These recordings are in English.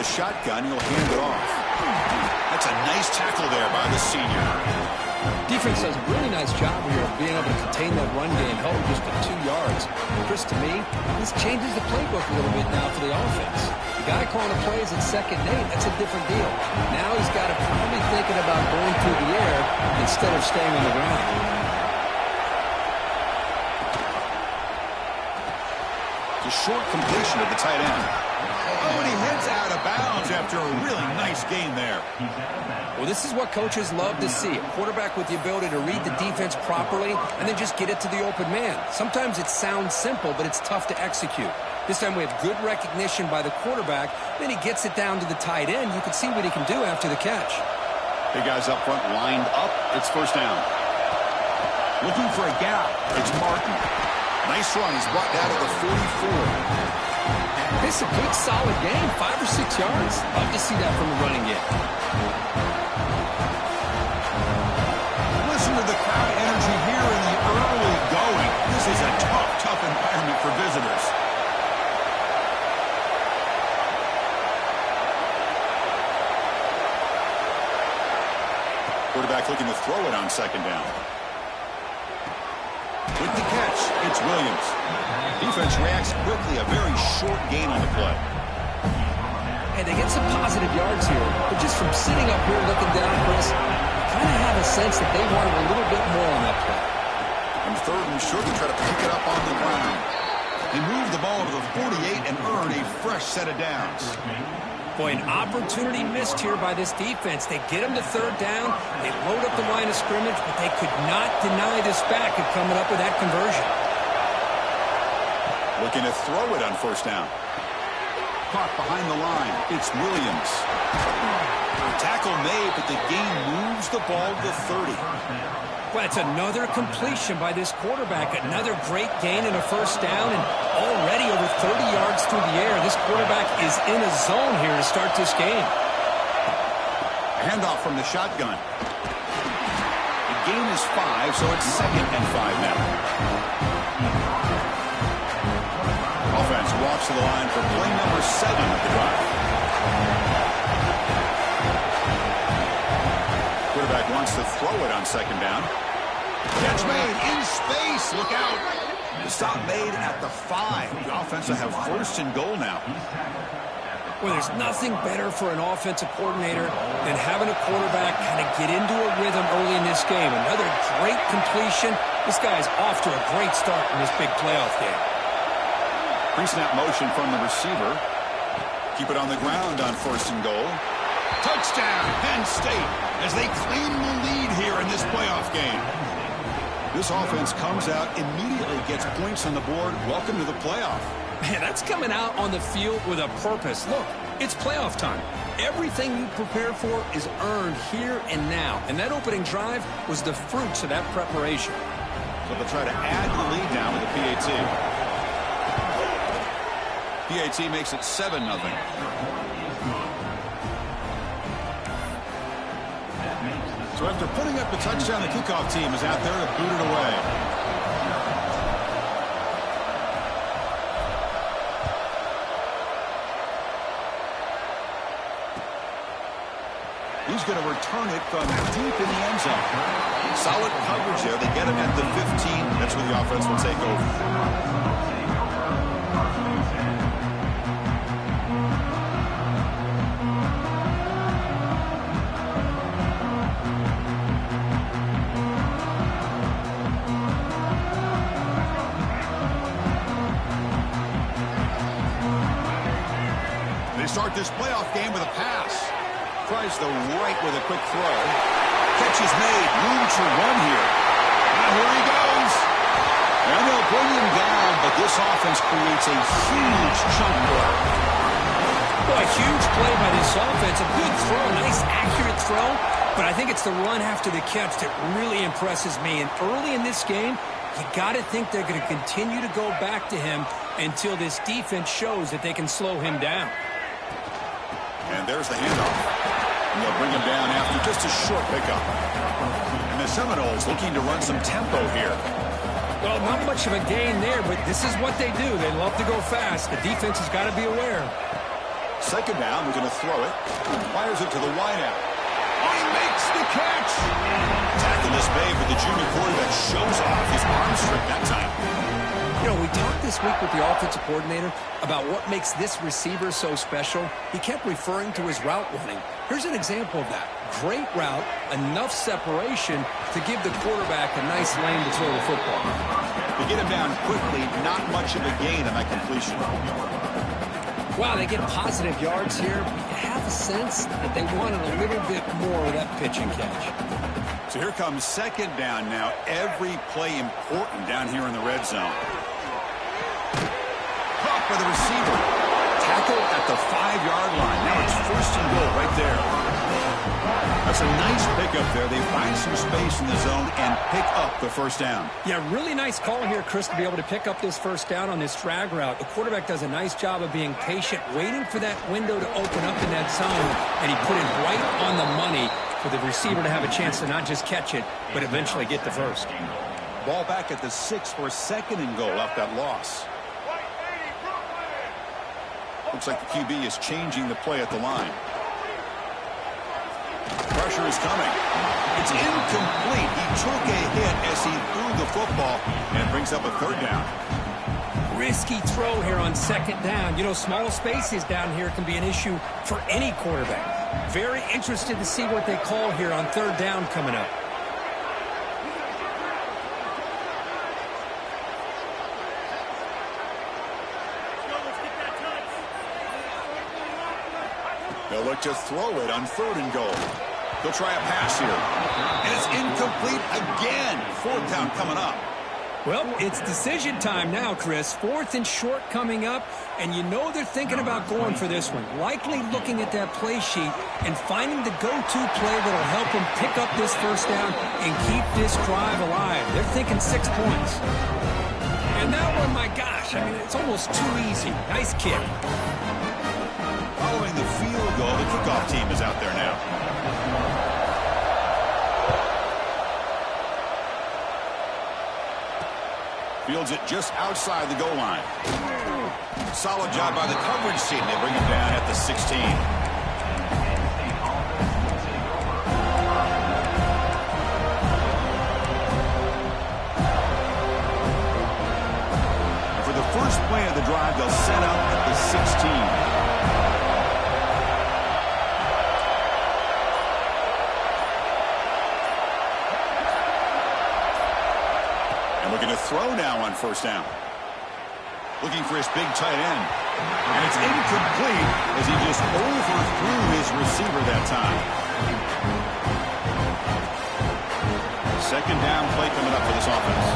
the shotgun. He'll hand it off. That's a nice tackle there by the senior. Defense does a really nice job here of being able to contain that run game, held just to 2 yards. Chris, to me, this changes the playbook a little bit now for the offense. The guy calling the plays at 2nd and 8, that's a different deal. Now he's got to probably thinking about going through the air instead of staying on the ground. The short completion of the tight end. Oh, and he heads out of bounds after a really nice gain there. Well, this is what coaches love to see. A quarterback with the ability to read the defense properly and then just get it to the open man. Sometimes it sounds simple, but it's tough to execute. This time we have good recognition by the quarterback. Then he gets it down to the tight end. You can see what he can do after the catch. Big guys up front lined up. It's first down. Looking for a gap. It's Martin. Nice run. He's brought down to the 44. It's a good, solid game. 5 or 6 yards. Love to see that from the running game. Listen to the crowd energy here in the early going. This is a tough environment for visitors. Quarterback looking to throw it on 2nd down. With the catch, it's Williams. Defense reacts quickly. A very short gain on the play. And they get some positive yards here. But just from sitting up here looking down, Chris, you kind of have a sense that they wanted a little bit more on that play. And 3rd and short to try to pick it up on the ground. He moved the ball to the 48 and earned a fresh set of downs. Boy, an opportunity missed here by this defense. They get him to 3rd down. They load up the line of scrimmage, but they could not deny this back of coming up with that conversion. Looking to throw it on 1st down. Caught behind the line. It's Williams. Tackle made, but the gain moves the ball to the 30. Well, it's another completion by this quarterback. Another great gain and a 1st down, and already over 30 yards through the air. This quarterback is in a zone here to start this game. Handoff from the shotgun. The gain is 5, so it's 2nd and 5 now. Offense walks to the line for play number 7 of the drive. Quarterback wants to throw it on 2nd down. Catch made in space. Look out. The stop made at the 5. The offense will have 1st and goal now. Well, there's nothing better for an offensive coordinator than having a quarterback kind of get into a rhythm early in this game. Another great completion. This guy's off to a great start in this big playoff game. Pre-snap motion from the receiver. Keep it on the ground on 1st and goal. Touchdown, Penn State, as they claim the lead here in this playoff game. This offense comes out, immediately gets points on the board. Welcome to the playoff. Man, that's coming out on the field with a purpose. Look, it's playoff time. Everything you prepare for is earned here and now. And that opening drive was the fruits of that preparation. So they'll try to add the lead now with the PAT. PAT makes it 7-0. So after putting up the touchdown, the kickoff team is out there to boot it away. He's going to return it from deep in the end zone. Solid coverage there. They get him at the 15. That's where the offense will take over. Start this playoff game with a pass. Tries the right with a quick throw. Catch is made. Room to run here. And here he goes. And they'll bring him down, but this offense creates a huge chunk play. Boy, huge play by this offense. A good throw. Nice, accurate throw. But I think it's the run after the catch that really impresses me. And early in this game, you got to think they're going to continue to go back to him until this defense shows that they can slow him down. And there's the handoff. And they'll bring him down after just a short pickup. And the Seminoles looking to run some tempo here. Well, not much of a gain there, but this is what they do. They love to go fast. The defense has got to be aware. Second down, we're going to throw it. Fires it to the wideout. Oh, he makes the catch. Tackle is made, but the junior quarterback shows off his arm strength that time. You know, we talked this week with the offensive coordinator about what makes this receiver so special. He kept referring to his route running. Here's an example of that. Great route, enough separation to give the quarterback a nice lane to throw the football. They get him down quickly, not much of a gain on that completion. Wow, they get positive yards here. You have a sense that they wanted a little bit more of that pitch and catch. So here comes second down now. Every play important down here in the red zone. Caught by the receiver. Tackle at the 5-yard line. Now it's first and goal right there. That's a nice pickup there. They find some space in the zone and pick up the first down. Yeah, really nice call here, Chris, to be able to pick up this first down on this drag route. The quarterback does a nice job of being patient, waiting for that window to open up in that zone, and he put it right on the money for the receiver to have a chance to not just catch it, but eventually get the first. Ball back at the 6 for second and goal off that loss. Looks like the QB is changing the play at the line. Pressure is coming. It's incomplete. He took a hit as he threw the football and brings up a third down. Risky throw here on second down. You know, small spaces down here can be an issue for any quarterback. Very interested to see what they call here on third down coming up. They'll look to throw it on third and goal. They'll try a pass here. And it's incomplete again. Fourth down coming up. Well, it's decision time now, Chris. Fourth and short coming up, and you know they're thinking about going for this one. Likely looking at that play sheet and finding the go-to play that will help them pick up this first down and keep this drive alive. They're thinking 6 points. And that one, my gosh, I mean, it's almost too easy. Nice kick. Following the field goal, the kickoff team is out there now. Fields it just outside the goal line. Solid job by the coverage team. They bring him down at the 16. And for the first play of the drive, they'll set up at the 16. Looking to throw now on first down. Looking for his big tight end. And it's incomplete as he just overthrew his receiver that time. Second down play coming up for this offense.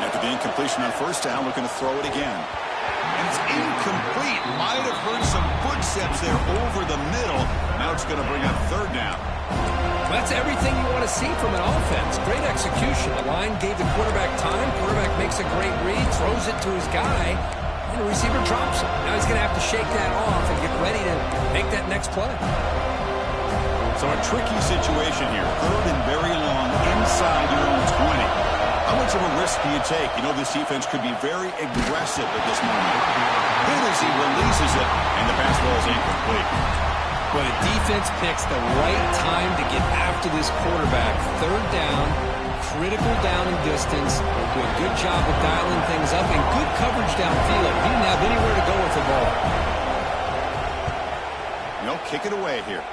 After the incompletion on first down, looking to throw it again. And it's incomplete. Might have heard some footsteps there over the middle. Now it's going to bring up third down. That's everything you want to see from an offense. Great execution. The line gave the quarterback time. Quarterback makes a great read, throws it to his guy, and the receiver drops it. Now he's going to have to shake that off and get ready to make that next play. So a tricky situation here. Third and very long inside your own 20. How much of a risk do you take? You know this defense could be very aggressive at this moment. Good as he releases it, and the pass ball is incomplete. Well, the defense picks the right time to get after this quarterback. Third down, critical down and distance. Do a good job of dialing things up, and good coverage downfield. He didn't have anywhere to go with the ball. No, kick it away here.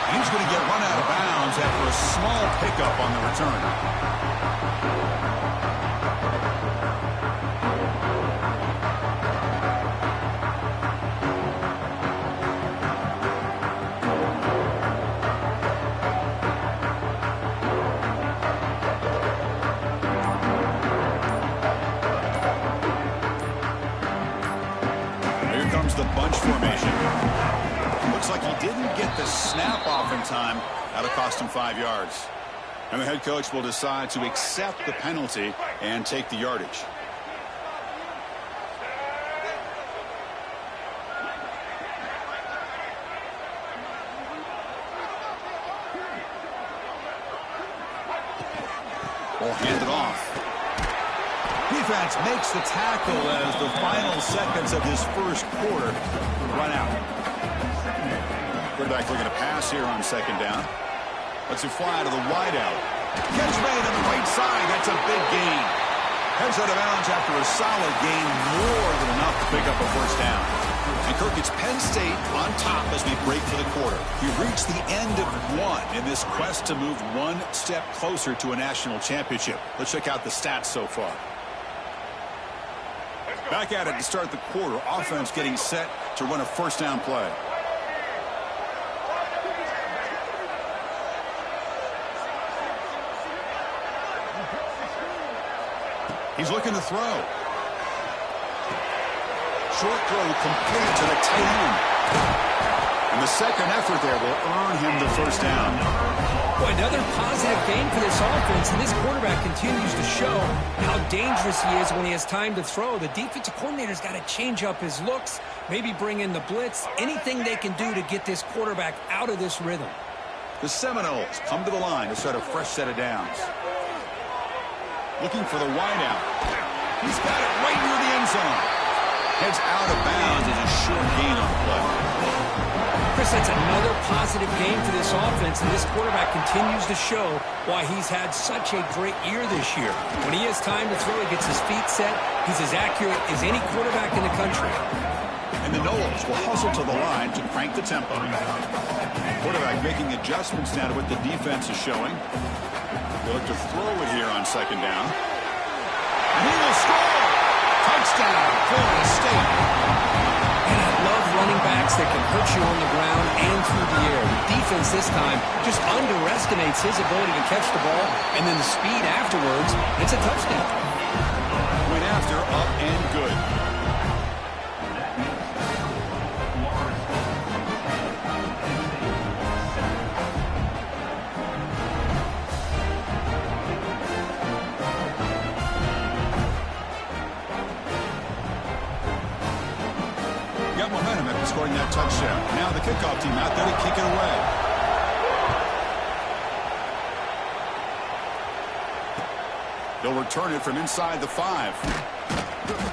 He's going to get run out of bounds after a small pickup on the return. Here comes the bunch formation. Looks like he didn't get the snap off in time. That'll cost him 5 yards. And the head coach will decide to accept the penalty and take the yardage. Ball handed off. Defense makes the tackle as the final seconds of this first quarter run out. Quarterback looking to pass here on second down. Lets it fly to the wideout. Catch made on the right side. That's a big gain. Heads out of bounds after a solid gain, more than enough to pick up a first down. And Kirk, it's Penn State on top as we break for the quarter. We've reached the end of one in this quest to move one step closer to a national championship. Let's check out the stats so far. Back at it to start the quarter. Offense getting set to run a first down play. He's looking to throw. Short throw complete to the tight end. And the second effort there will earn him the first down. Boy, another positive game for this offense, and this quarterback continues to show how dangerous he is when he has time to throw. The defensive coordinator's got to change up his looks, maybe bring in the blitz, anything they can do to get this quarterback out of this rhythm. The Seminoles come to the line to start a fresh set of downs. Looking for the wideout. He's got it right near the end zone. Heads out of bounds as a short gain on the play. Chris, that's another positive game for this offense, and this quarterback continues to show why he's had such a great year this year. When he has time to throw, he gets his feet set. He's as accurate as any quarterback in the country. And the Noles will hustle to the line to crank the tempo. Quarterback making adjustments now to what the defense is showing. They look to throw it here on second down. And he will score! Touchdown, Florida State. And I love running backs that can hurt you on the ground and through the air. The defense this time just underestimates his ability to catch the ball, and then the speed afterwards, it's a touchdown. Went after, up and good. Got momentum after scoring that touchdown. Now the kickoff team out there to kick it away. They'll return it from inside the 5.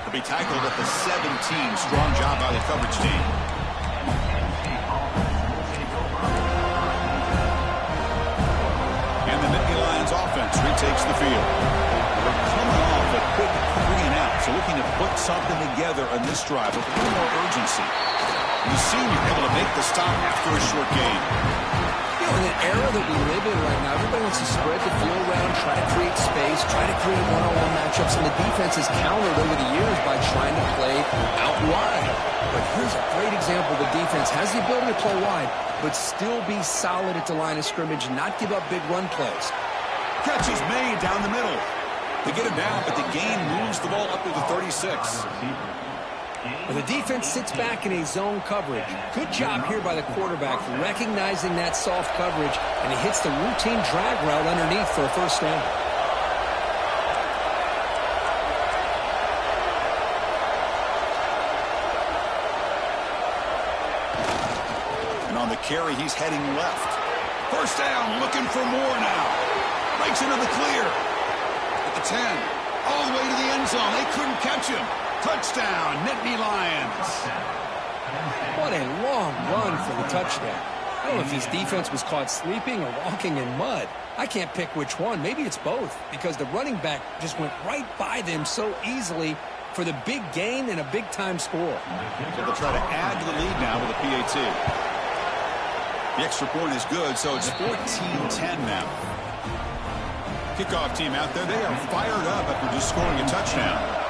He'll be tackled at the 17. Strong job by the coverage team. And the Nittany Lions offense retakes the field. They're coming off a quick 3-and-out, so looking to put something together on this drive with a little more urgency. The senior able to make the stop after a short gain. You know, in an era that we live in right now, everybody wants to spread the field around, try to create space, try to create one-on-one matchups, and the defense has countered over the years by trying to play out wide. But here's a great example. The defense has the ability to play wide, but still be solid at the line of scrimmage and not give up big run plays. Catch is made down the middle. They get him down, but the gain moves the ball up to the 36. Well, the defense sits back in a zone coverage. Good job here by the quarterback, recognizing that soft coverage, and he hits the routine drag route underneath for a first down. And on the carry, he's heading left. First down, looking for more now. Breaks into the clear. At the 10, all the way to the end zone. They couldn't catch him. Touchdown, Nittany Lions. What a long run for the touchdown. I don't know if his defense was caught sleeping or walking in mud. I can't pick which one. Maybe it's both, because the running back just went right by them so easily for the big gain and a big-time score. So they'll try to add to the lead now with a PAT. The extra point is good, so it's 14-10 now. Kickoff team out there, they are fired up after just scoring a touchdown.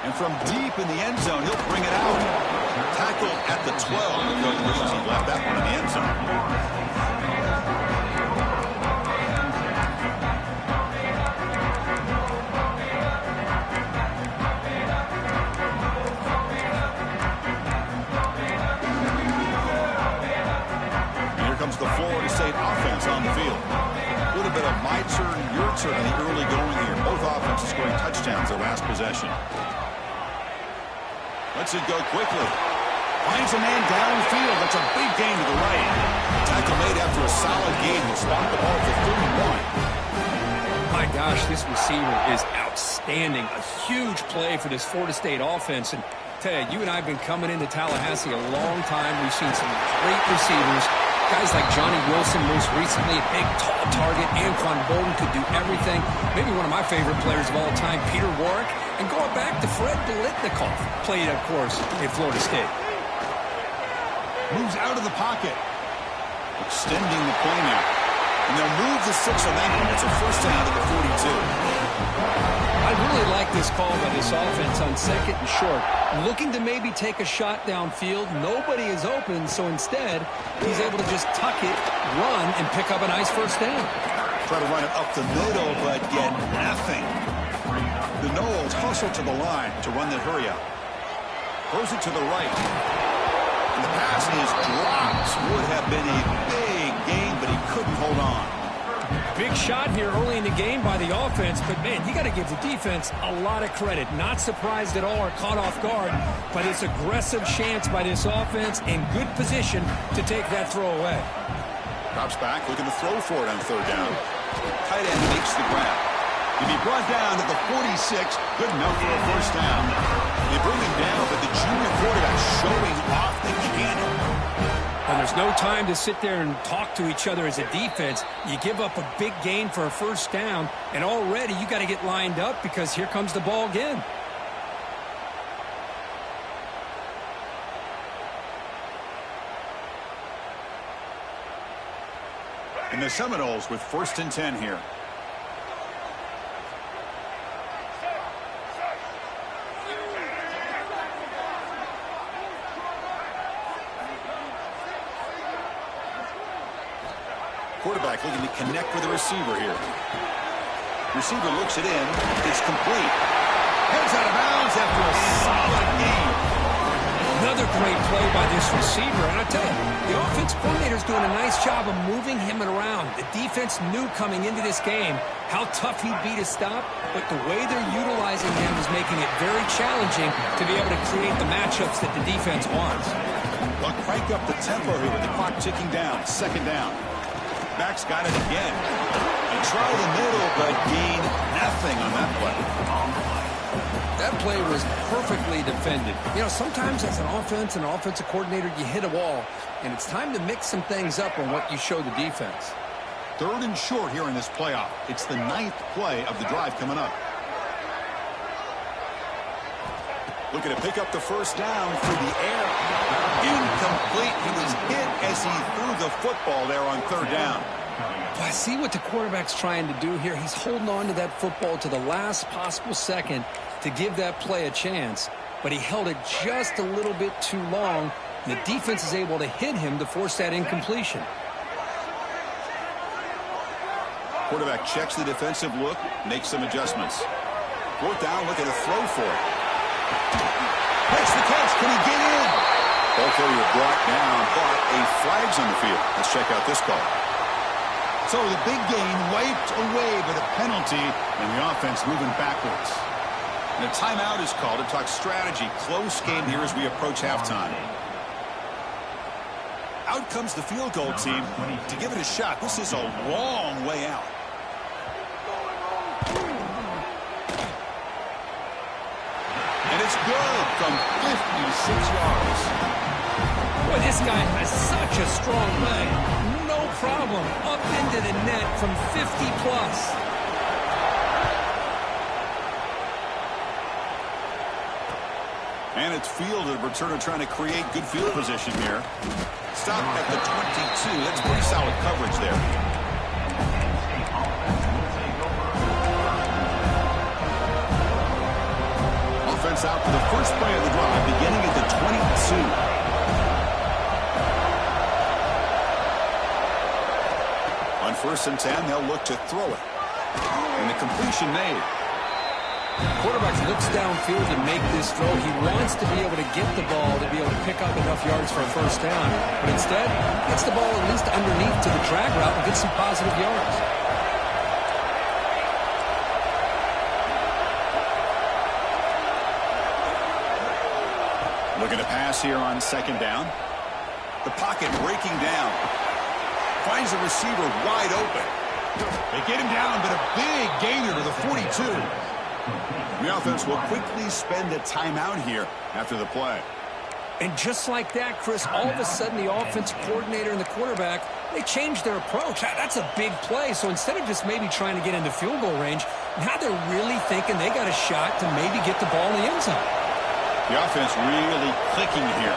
And from deep in the end zone, he'll bring it out. Tackled at the 12. Coach wishes he left that one in the end zone. And here comes the Florida State offense on the field. A little bit of my turn, your turn in the early going here. Both offenses scoring touchdowns their last possession. Lets it go quickly. Finds a man downfield. That's a big gain to the right. Tackle made after a solid gain. Will spot the ball for 31. My gosh, this receiver is outstanding. A huge play for this Florida State offense. And tell you, you and I have been coming into Tallahassee a long time. We've seen some great receivers. Guys like Johnny Wilson, most recently, a big, tall target. Anquan Bolden could do everything. Maybe one of my favorite players of all time, Peter Warrick. And going back to Fred Biletnikoff, played, of course, at Florida State. Moves out of the pocket. Extending the play now. And they'll move the 6 of them. It's a first down to the 42. I really like this call by this offense on 2nd and short. Looking to maybe take a shot downfield. Nobody is open, so instead, he's able to just tuck it, run, and pick up a nice first down. Try to run it up the middle, but get nothing. The Noles hustle to the line to run the hurry up. Throws it to the right. And the pass is dropped. Would have been a big gain, but he couldn't hold on. Big shot here early in the game by the offense, but man, you got to give the defense a lot of credit. Not surprised at all or caught off guard by this aggressive chance by this offense in good position to take that throw away. Drops back, looking to throw for it on 3rd down. Tight end makes the grab. He'll be brought down to the 46, good enough for a first down. They bring him down, but the junior quarterback showing off the cannon. And there's no time to sit there and talk to each other as a defense. You give up a big gain for a first down, and already you got to get lined up because here comes the ball again. And the Seminoles with 1st and 10 here. Quarterback looking to connect with the receiver here. Receiver looks it in. It's complete. Heads out of bounds after a solid gain. Another great play by this receiver. And I tell you, the offense coordinator's doing a nice job of moving him around. The defense knew coming into this game how tough he'd be to stop, but the way they're utilizing him is making it very challenging to be able to create the matchups that the defense wants. They'll crank up the tempo here with the clock ticking down. 2nd down. Back's got it again. They try the middle, but gain nothing on that play. That play was perfectly defended. You know, sometimes as an offense and an offensive coordinator, you hit a wall, and it's time to mix some things up on what you show the defense. 3rd and short here in this playoff. It's the 9th play of the drive coming up. Looking to pick up the first down through the air. Incomplete. He was hit as he threw the football there on 3rd down. I see what the quarterback's trying to do here. He's holding on to that football to the last possible second to give that play a chance, but he held it just a little bit too long. The defense is able to hit him to force that incompletion. Quarterback checks the defensive look, makes some adjustments. 4th down, looking to throw for it. Makes the catch. Can he get in? Ball carrier brought down, but a flag's on the field. Let's check out this call. So the big gain wiped away, but a penalty, and the offense moving backwards. And a timeout is called to talk strategy. Close game here as we approach halftime. Out comes the field goal team to give it a shot. This is a long way out. And it's good from 56 yards. Boy, this guy has such a strong leg. No problem. Up into the net from 50 plus. And it's fielded. Returner trying to create good field position here. Stop at the 22. That's pretty solid coverage there. Offense out for the first play of the drive, beginning at the 22. On 1st and 10, they'll look to throw it. And the completion made. Quarterback looks downfield to make this throw. He wants to be able to get the ball to be able to pick up enough yards for a first down. But instead, gets the ball at least underneath to the drag route and gets some positive yards. Looking to pass here on second down. The pocket breaking down. Finds the receiver wide open. They get him down, but a big gainer to the 42. The offense will quickly spend a timeout here after the play. And just like that, Chris, all of a sudden the offensive coordinator and the quarterback, they changed their approach. That's a big play. So instead of just maybe trying to get into field goal range, now they're really thinking they got a shot to maybe get the ball in the end zone. The offense really clicking here.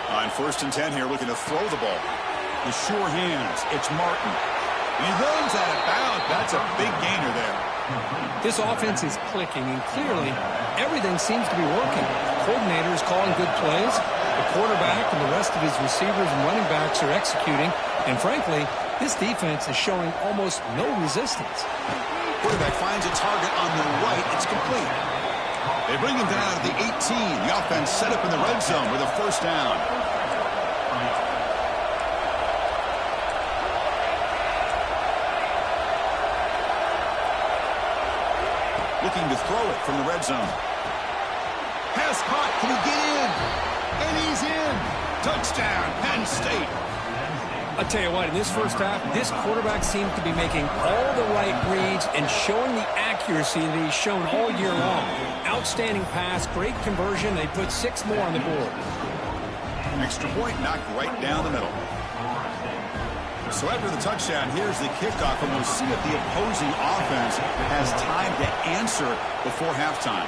On 1st and 10 here, looking to throw the ball. The sure hands, it's Martin. He runs out of bounds. That's a big gainer there. This offense is clicking, and clearly everything seems to be working. The coordinator is calling good plays. The quarterback and the rest of his receivers and running backs are executing. And frankly, this defense is showing almost no resistance. Quarterback finds a target on the right. It's complete. They bring him down to the 18. The offense set up in the red zone with a 1st down. Looking to throw it from the red zone. Pass caught. Can he get in? And he's in. Touchdown, Penn State. I'll tell you what, in this first half, this quarterback seems to be making all the right reads and showing the accuracy that he's shown all year long. Outstanding pass, great conversion. They put 6 more on the board. Extra point knocked right down the middle. So after the touchdown, here's the kickoff, and we'll see if the opposing offense has time to answer before halftime.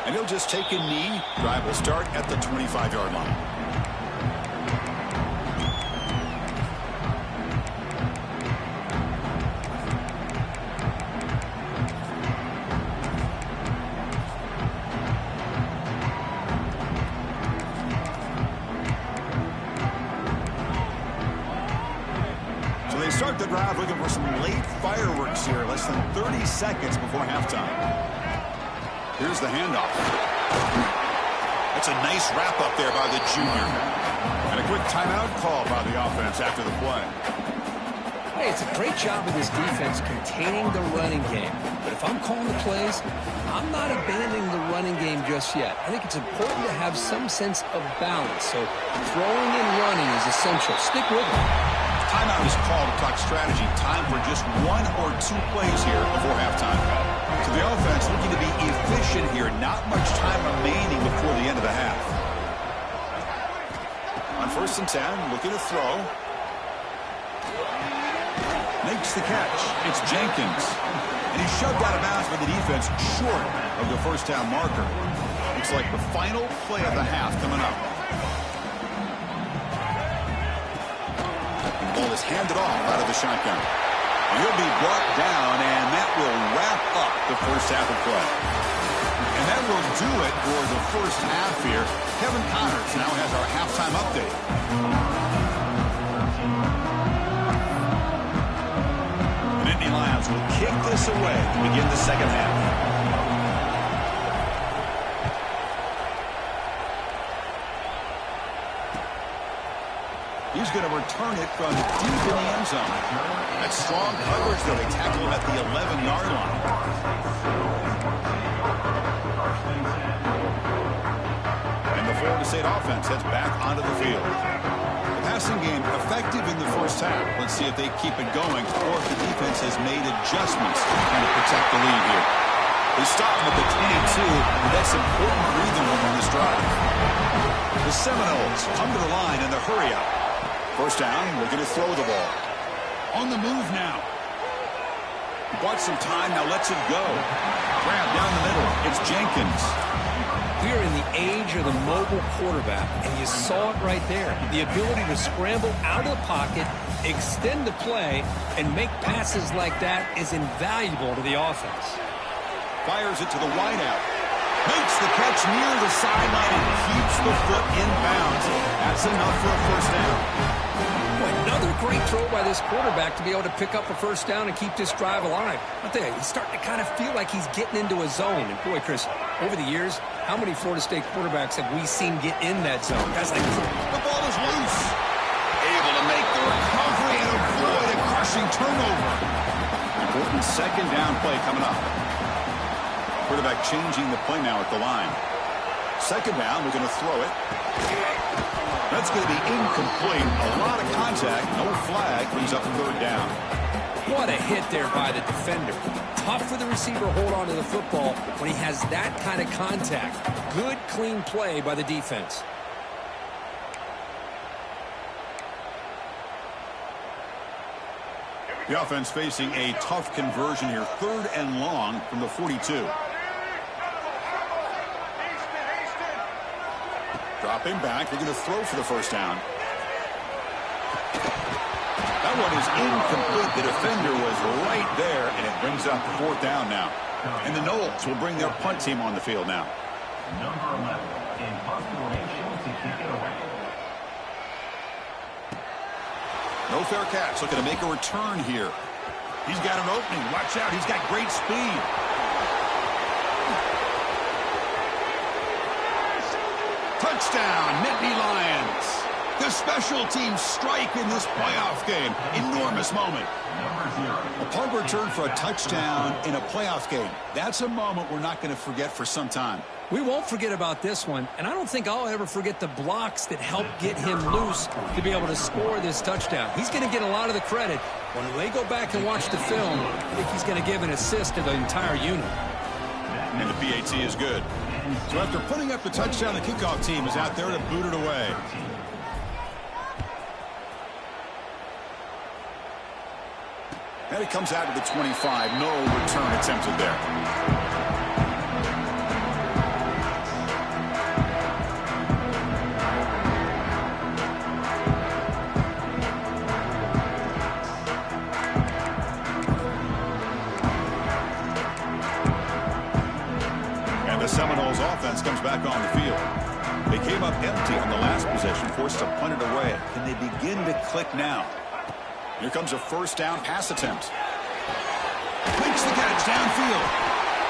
And he'll just take a knee. Drive will start at the 25-yard line. So they start the drive looking for some late fireworks here, less than 30 seconds before halftime. Here's the handoff. That's a nice wrap-up there by the junior. And a quick timeout call by the offense after the play. Hey, it's a great job of this defense containing the running game. But if I'm calling the plays, I'm not abandoning the running game just yet. I think it's important to have some sense of balance. So throwing and running is essential. Stick with it. Timeout is called to talk strategy. Time for just 1 or 2 plays here before halftime. So the offense looking to be efficient here. Not much time remaining before the end of the half. On 1st and 10, looking to throw. Makes the catch. It's Jenkins. And he's shoved out of bounds by the defense short of the 1st down marker. Looks like the final play of the half coming up. The ball is handed off out of the shotgun. He'll be brought down, and that will wrap up the first half of play. And that will do it for the first half here. Kevin Connors now has our halftime update. The Nittany Lions will kick this away to begin the second half. He's going to return it from deep in the end zone. That strong coverage, though, they tackle him at the 11-yard line. And the Florida State offense heads back onto the field. The passing game effective in the first half. Let's see if they keep it going or if the defense has made adjustments to kind of protect the lead here. They stop him at the 22, and that's important breathing room on this drive. The Seminoles come to the line in the hurry up. 1st down, looking to throw the ball. On the move now. Bought some time, now lets it go. Grab down the middle. It's Jenkins. We are in the age of the mobile quarterback, and you saw it right there. The ability to scramble out of the pocket, extend the play, and make passes like that is invaluable to the offense. Fires it to the wideout. Makes the catch near the sideline and keeps the foot in bounds. That's enough for a 1st down. Another great throw by this quarterback to be able to pick up a 1st down and keep this drive alive. But there, he's starting to kind of feel like he's getting into a zone. And boy, Chris, over the years, how many Florida State quarterbacks have we seen get in that zone? Guys like the ball is loose. Able to make the recovery and avoid a crushing turnover. Important 2nd down play coming up. Quarterback changing the play now at the line. Second down, we're going to throw it. That's going to be incomplete. A lot of contact, no flag, brings up third down. What a hit there by the defender. Tough for the receiver to hold on to the football when he has that kind of contact. Good, clean play by the defense. The offense facing a tough conversion here. Third and long from the 42. Dropping back. They're going to throw for the first down. That one is incomplete. The defender was right there, and it brings up fourth down now. And the Noles will bring their punt team on the field now. Number 11 in punt formation to kick it away. No fair catch. Looking to make a return here. He's got an opening. Watch out. He's got great speed. Touchdown, Nittany Lions. The special teams strike in this playoff game. Enormous moment. A punt return for a touchdown in a playoff game. That's a moment we're not going to forget for some time. We won't forget about this one, and I don't think I'll ever forget the blocks that helped get him loose to be able to score this touchdown. He's going to get a lot of the credit. When they go back and watch the film, I think he's going to give an assist to the entire unit. And the PAT is good. So after putting up the touchdown, the kickoff team is out there to boot it away. And it comes out to the 25. No return attempted there. The Seminoles offense comes back on the field. They came up empty on the last possession, forced to punt it away. And they begin to click now. Here comes a first down pass attempt. Makes the catch downfield.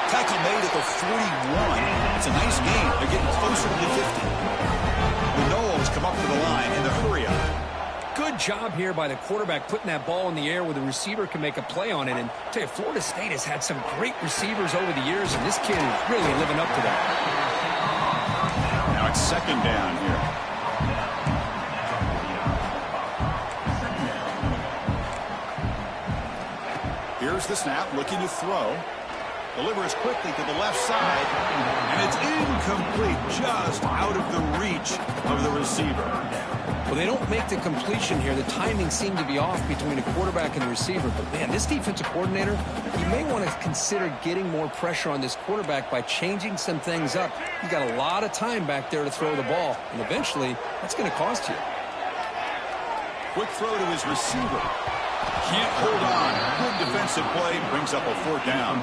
Tackle made at the 41. It's a nice gain. They're getting closer to the 50. The Noles come up to the line in the hurry up. Good job here by the quarterback putting that ball in the air where the receiver can make a play on it. And I tell you, Florida State has had some great receivers over the years, and this kid is really living up to that. Now it's second down here. Here's the snap, looking to throw. Delivers quickly to the left side, and it's incomplete, just out of the reach of the receiver. Well, they don't make the completion here. The timing seemed to be off between a quarterback and the receiver. But, man, this defensive coordinator, he may want to consider getting more pressure on this quarterback by changing some things up. He's got a lot of time back there to throw the ball, and eventually that's going to cost you. Quick throw to his receiver. Can't hold on. Good defensive play, brings up a fourth down.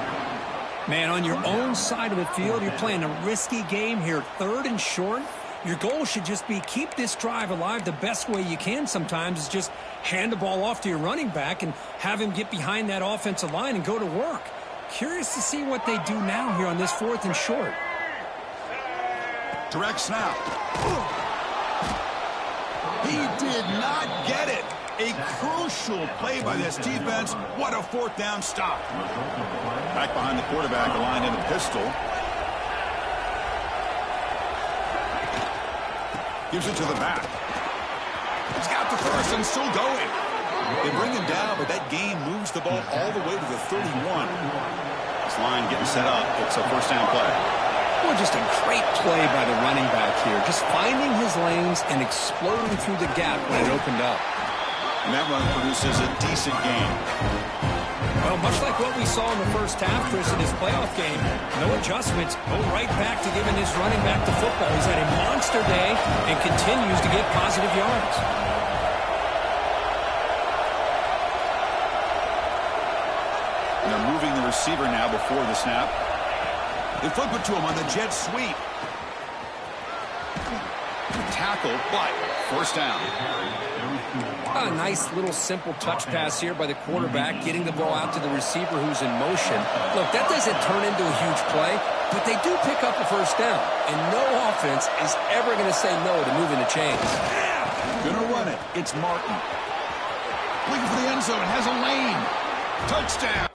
Man, on your own side of the field, you're playing a risky game here, third and short. Your goal should just be keep this drive alive. The best way you can sometimes is just hand the ball off to your running back and have him get behind that offensive line and go to work. Curious to see what they do now here on this fourth and short. Direct snap. He did not get it. A crucial play by this defense. What a fourth down stop. Back behind the quarterback, aligned in a pistol. Gives it to the back. He's got the first and still going. They bring him down, but that gain moves the ball all the way to the 31. This line getting set up. It's a first down play. Well, just a great play by the running back here. Just finding his lanes and exploding through the gap when it opened up. And that run produces a decent gain. Well, much like what we saw in the first half, Chris, in his playoff game, no adjustments, go right back to giving his running back the football. He's had a monster day and continues to get positive yards. And they're moving the receiver now before the snap. They flip it to him on the jet sweep. Tackle, but first down. A nice little simple touch pass here by the quarterback, getting the ball out to the receiver who's in motion. Look, that doesn't turn into a huge play, but they do pick up a first down. And no offense is ever going to say no to moving the chains. Gonna run it. It's Martin. Looking for the end zone. Has a lane. Touchdown.